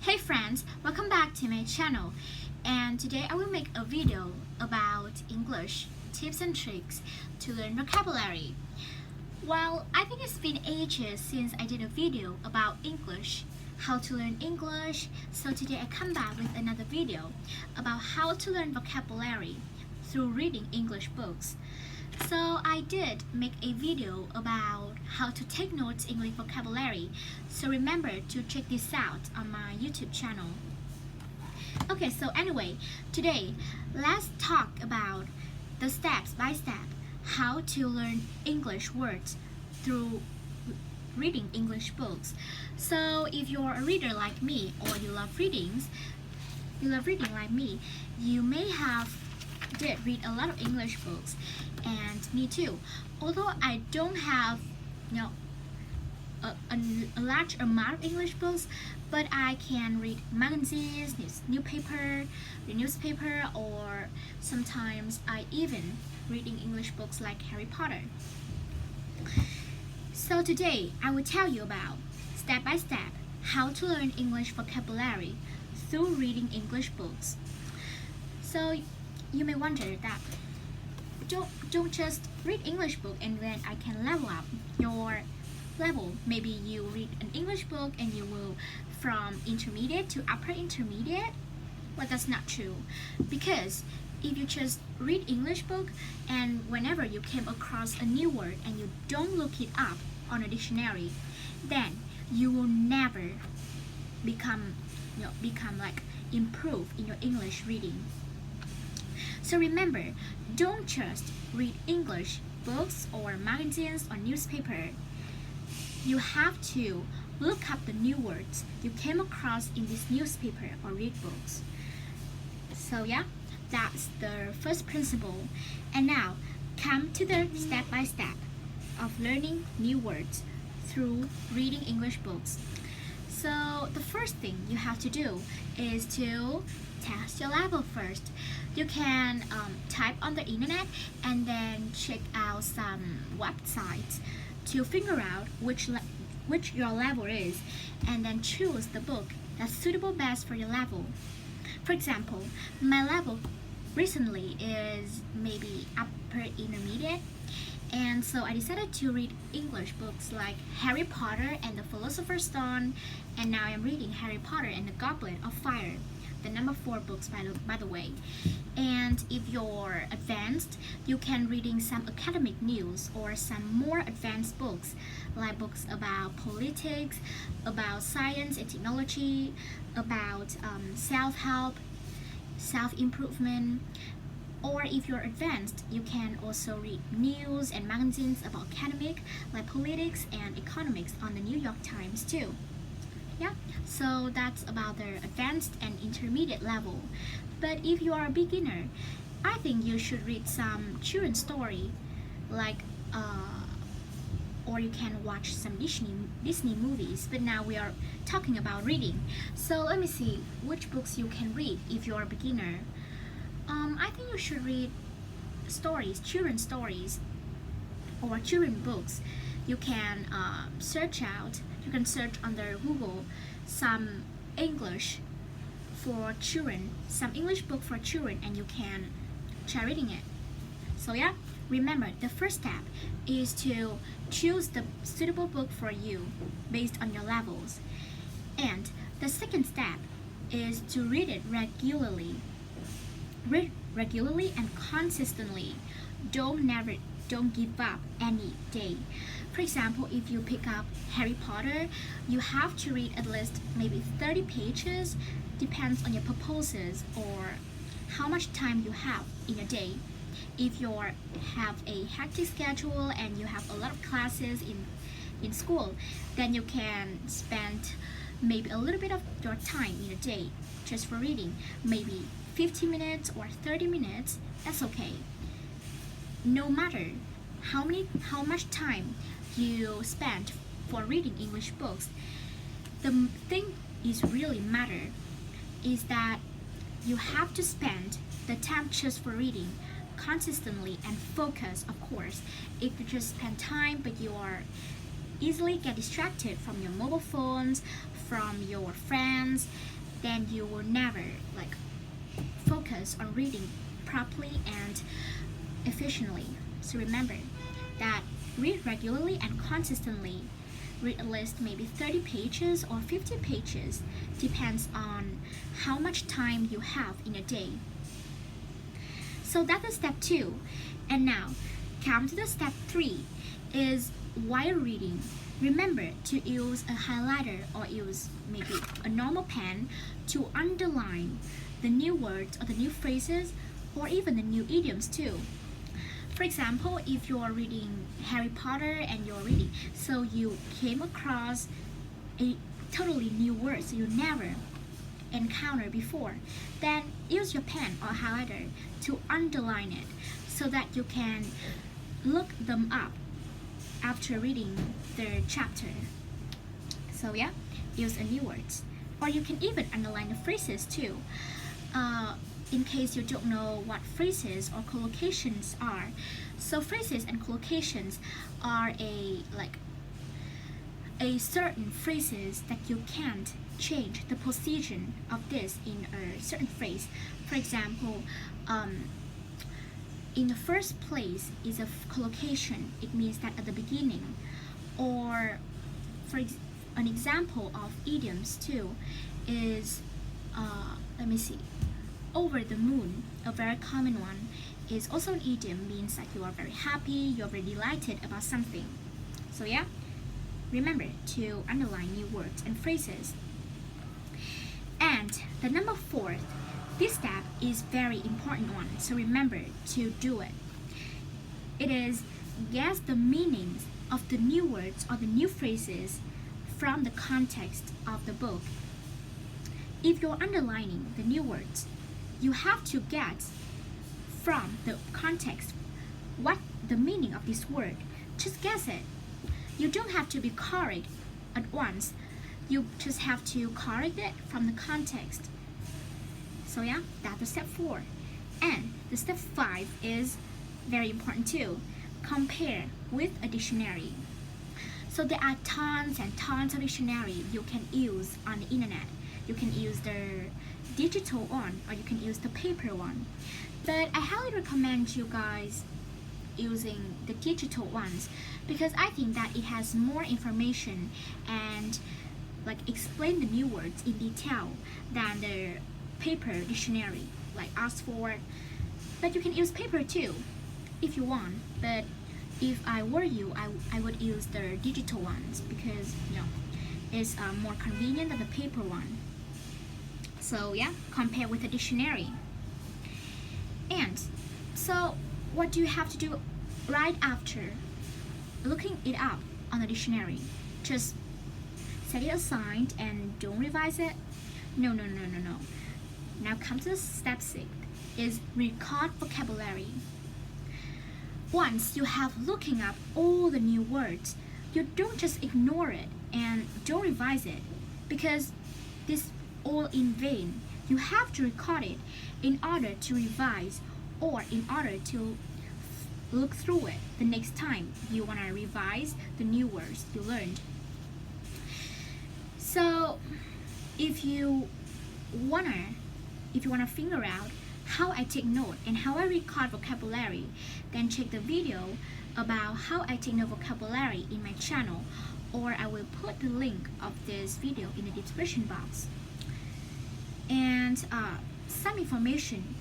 Hey friends, welcome back to my channel, and today I will make a video about English tips and tricks to learn vocabulary. Well, I think it's been ages since I did a video about English, how to learn English, so today I come back with another video about how to learn vocabulary through reading English books. So I did make a video about how to take notes English vocabulary, so remember to check this out on my YouTube channel. Okay, so anyway, today let's talk about the steps by step how to learn English words through reading English books. So if you're a reader like me or you love reading like me, you may have did read a lot of English books, and me too. Although I don't have, a large amount of English books, but I can read magazines, newspaper, or sometimes I even reading English books like Harry Potter. So today I will tell you about step by step how to learn English vocabulary through reading English books. So you may wonder that don't just read English book and then I can level up your level. Maybe you read an English book and you will from intermediate to upper intermediate. Well, that's not true, because if you just read English book and whenever you came across a new word and you don't look it up on a dictionary, then you will never become like improve in your English reading. So remember, don't just read English books or magazines or newspaper. You have to look up the new words you came across in this newspaper or read books. So yeah, that's the first principle. And now, come to the step by step of learning new words through reading English books. So the first thing you have to do is to test your level first. You can type on the internet and then check out some websites to figure out which your level is, and then choose the book that's suitable best for your level. For example, my level recently is maybe upper intermediate, and so I decided to read English books like Harry Potter and the Philosopher's Stone, and now I'm reading Harry Potter and the Goblet of Fire, the number 4 books by the way. And if you're advanced, you can reading some academic news or some more advanced books, like books about politics, about science and technology, about self-help, self-improvement. Or if you're advanced, you can also read news and magazines about academic, like politics and economics on the New York Times too. Yeah, so that's about the advanced and intermediate level. But if you are a beginner, I think you should read some children's story, like or you can watch some Disney movies. But now we are talking about reading. So let me see which books you can read if you're a beginner. I think you should read children's stories, or children books. You can search under Google some English for children, some English book for children, and you can try reading it. So yeah, remember the first step is to choose the suitable book for you based on your levels. And the second step is to read it regularly. Read regularly and consistently. Don't give up any day. For example, if you pick up Harry Potter, you have to read at least maybe 30 pages, depends on your purposes or how much time you have in a day. If you have a hectic schedule and you have a lot of classes in school, then you can spend maybe a little bit of your time in a day just for reading, maybe 50 minutes or 30 minutes, that's okay. No matter how much time you spend for reading English books, the thing is really matter is that you have to spend the time just for reading consistently and focus. Of course, if you just spend time but you are easily get distracted from your mobile phones, from your friends, then you will never focus on reading properly and efficiently. So remember that read regularly and consistently. Read at least maybe 30 pages or 50 pages, depends on how much time you have in a day. So that's the step 2. And now come to the step 3 is while reading, remember to use a highlighter or use maybe a normal pen to underline the new words or the new phrases or even the new idioms too. For example, if you're reading Harry Potter and you're reading, so you came across a totally new word you never encountered before, then use your pen or highlighter to underline it so that you can look them up after reading the chapter. So yeah, use a new words. Or you can even underline the phrases too. In case you don't know what phrases or collocations are. So phrases and collocations are a certain phrases that you can't change the position of this in a certain phrase. For example, in the first place is a collocation. It means that at the beginning. Or an example of idioms too is let me see. Over the moon, a very common one, is also an idiom, means that you are very happy, you're very delighted about something. So yeah, remember to underline new words and phrases. And the number 4, this step is very important one, so remember to do it. It is guess the meanings of the new words or the new phrases from the context of the book. If you're underlining the new words, you have to get from the context what the meaning of this word. Just guess it. You don't have to be correct at once. You just have to correct it from the context. So yeah, that's the step 4. And the step 5 is very important too. Compare with a dictionary. So there are tons and tons of dictionary you can use on the internet. You can use the digital one or you can use the paper one. But I highly recommend you guys using the digital ones because I think that it has more information and explain the new words in detail than the paper dictionary like Oxford. But you can use paper too if you want, but if I were you, I would use the digital ones because it's more convenient than the paper one. So yeah, compare with the dictionary. And so what do you have to do right after looking it up on the dictionary? Just set it aside and don't revise it? No. Now come to step 6 is record vocabulary. Once you have looking up all the new words, you don't just ignore it and don't revise it because this all in vain. You have to record it in order to revise or in order to look through it the next time you want to revise the new words you learned. So if you wanna figure out how I take note and how I record vocabulary, then check the video about how I take note vocabulary in my channel, or I will put the link of this video in the description box. And some information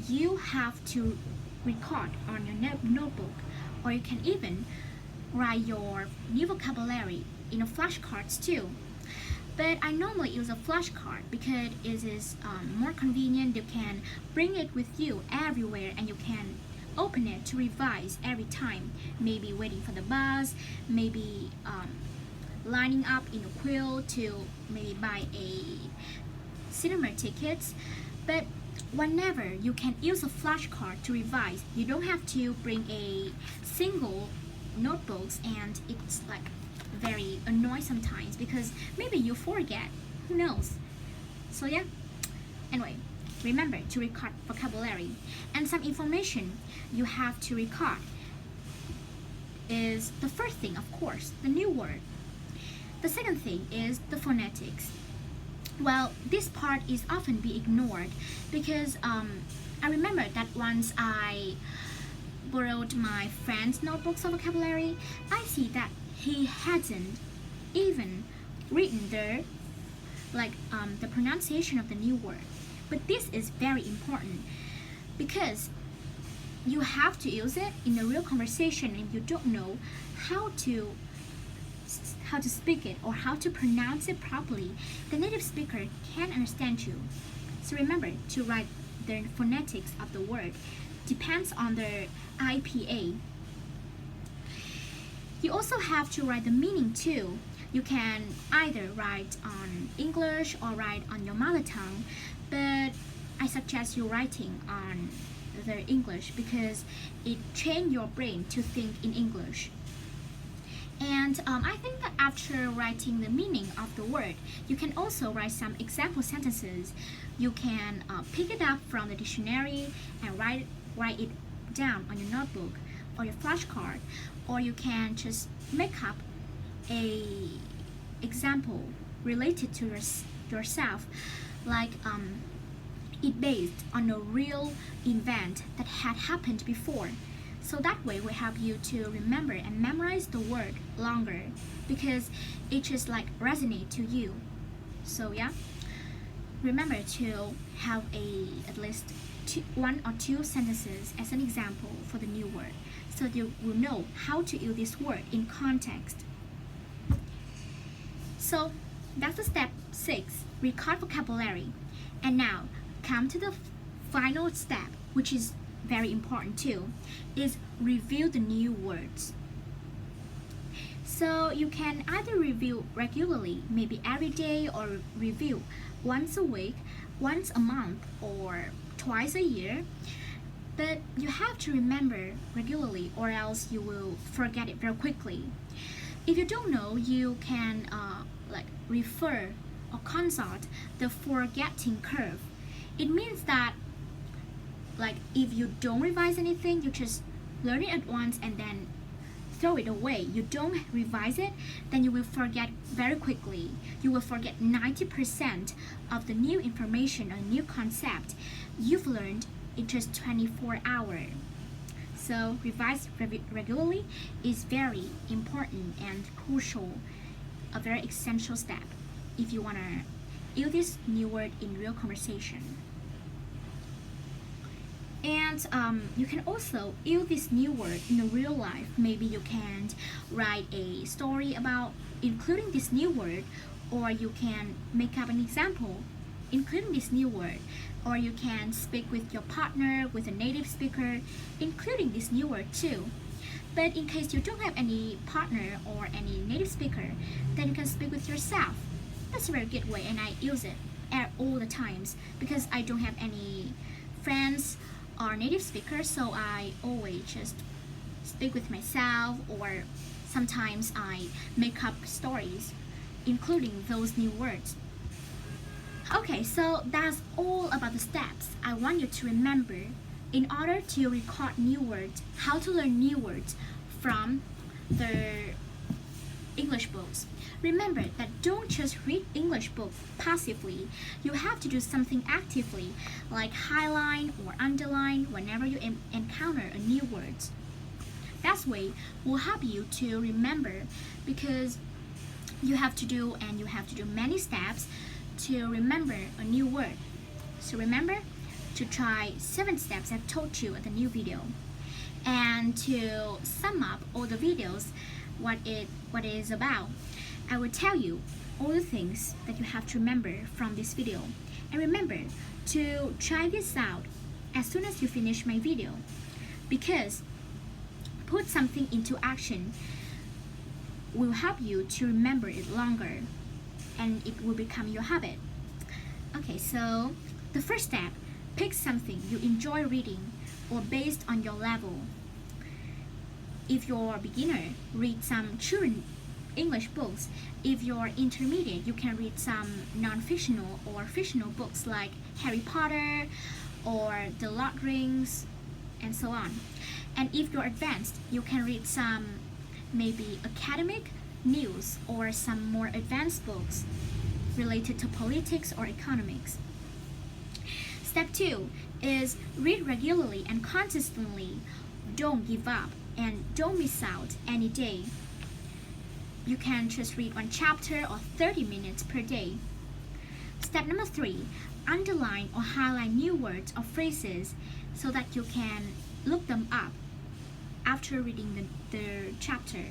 you have to record on your notebook, or you can even write your new vocabulary in a flashcards too. But I normally use a flashcard because it is more convenient. You can bring it with you everywhere and you can open it to revise every time. Maybe waiting for the bus, maybe lining up in a queue to maybe buy a cinema tickets. But whenever you can use a flashcard to revise, you don't have to bring a single notebooks, and it's very annoying sometimes because maybe you forget, who knows. So yeah, anyway, remember to record vocabulary. And some information you have to record is the first thing, of course, the new word. The second thing is the phonetics. Well, this part is often be ignored because I remember that once I borrowed my friend's notebooks of vocabulary, I see that he hadn't even written the pronunciation of the new word. But this is very important because you have to use it in a real conversation and you don't know how to speak it or how to pronounce it properly, the native speaker can understand you. So remember to write the phonetics of the word. Depends on the IPA. You also have to write the meaning too. You can either write on English or write on your mother tongue, but I suggest you writing on the English because it trains your brain to think in English. And I think that after writing the meaning of the word, you can also write some example sentences. You can pick it up from the dictionary and write it down on your notebook or your flashcard, or you can just make up a example related to yourself, like it based on a real event that had happened before. So that way will help you to remember and memorize the word longer because it just like resonate to you. So yeah, remember to have at least one or two sentences as an example for the new word so you will know how to use this word in context. So that's the step 6, record vocabulary. And now come to the final step, which is very important too, is review the new words. So you can either review regularly, maybe every day, or review once a week, once a month, or twice a year. But you have to remember regularly or else you will forget it very quickly. If you don't know, you can refer or consult the forgetting curve. It means that if you don't revise anything, you just learn it at once and then throw it away. You don't revise it, then you will forget very quickly. You will forget 90% of the new information or new concept you've learned in just 24 hours. So revise regularly is very important and crucial, a very essential step if you want to use this new word in real conversation. And you can also use this new word in a real life. Maybe you can write a story about including this new word, or you can make up an example including this new word, or you can speak with your partner, with a native speaker, including this new word too. But in case you don't have any partner or any native speaker, then you can speak with yourself. That's a very good way, and I use it all the times because I don't have any friends or native speakers, so I always just speak with myself, or sometimes I make up stories including those new words. Okay, so that's all about the steps I want you to remember in order to record new words, how to learn new words from the English books. Remember that don't just read English books passively. You have to do something actively, like highlight or underline whenever you encounter a new word. That way will help you to remember because you have to do many steps to remember a new word. So remember to try 7 steps I've taught you at the new video. And to sum up all the videos, what it is about, I will tell you all the things that you have to remember from this video. And remember to try this out as soon as you finish my video, because put something into action will help you to remember it longer and it will become your habit. Okay, so the first step, pick something you enjoy reading or based on your level. If you're a beginner, read some children English books. If you're intermediate, you can read some non-fictional or fictional books like Harry Potter or The Lord of the Rings and so on. And if you're advanced, you can read some maybe academic news, or some more advanced books related to politics or economics. Step 2 is read regularly and consistently. Don't give up and don't miss out any day. You can just read one chapter or 30 minutes per day. Step number 3, underline or highlight new words or phrases so that you can look them up after reading the chapter.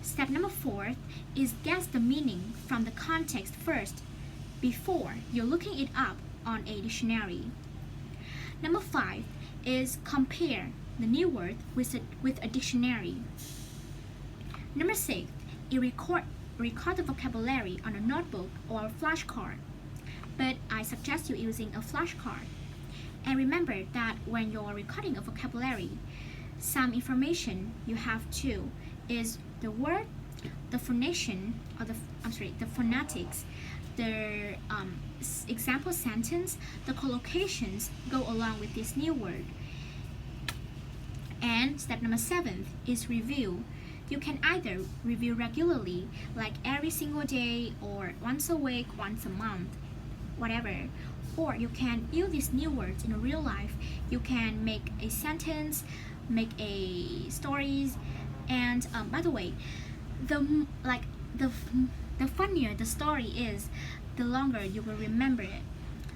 Step number 4 is guess the meaning from the context first before you're looking it up on a dictionary. Number 5 is compare the new word with a dictionary. Number 6 is record the vocabulary on a notebook or a flashcard, but I suggest you using a flashcard. And remember that when you're recording a vocabulary, some information you have to is the word, the phonation, or the phonetics, the example sentence, the collocations go along with this new word. And step number 7 is review. You can either review regularly, like every single day or once a week, once a month, whatever. Or you can use these new words in real life. You can make a sentence, make a stories, and by the way, the funnier the story is, the longer you will remember it.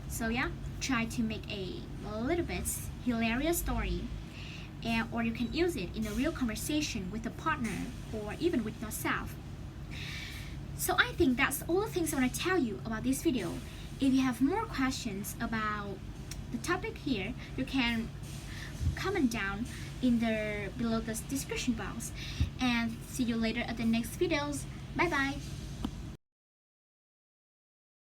So yeah, try to make a little bit hilarious story, or you can use it in a real conversation with a partner or even with yourself. So I think that's all the things I want to tell you about this video. If you have more questions about the topic here, you can comment down below the description box, and see you later at the next videos. Bye bye.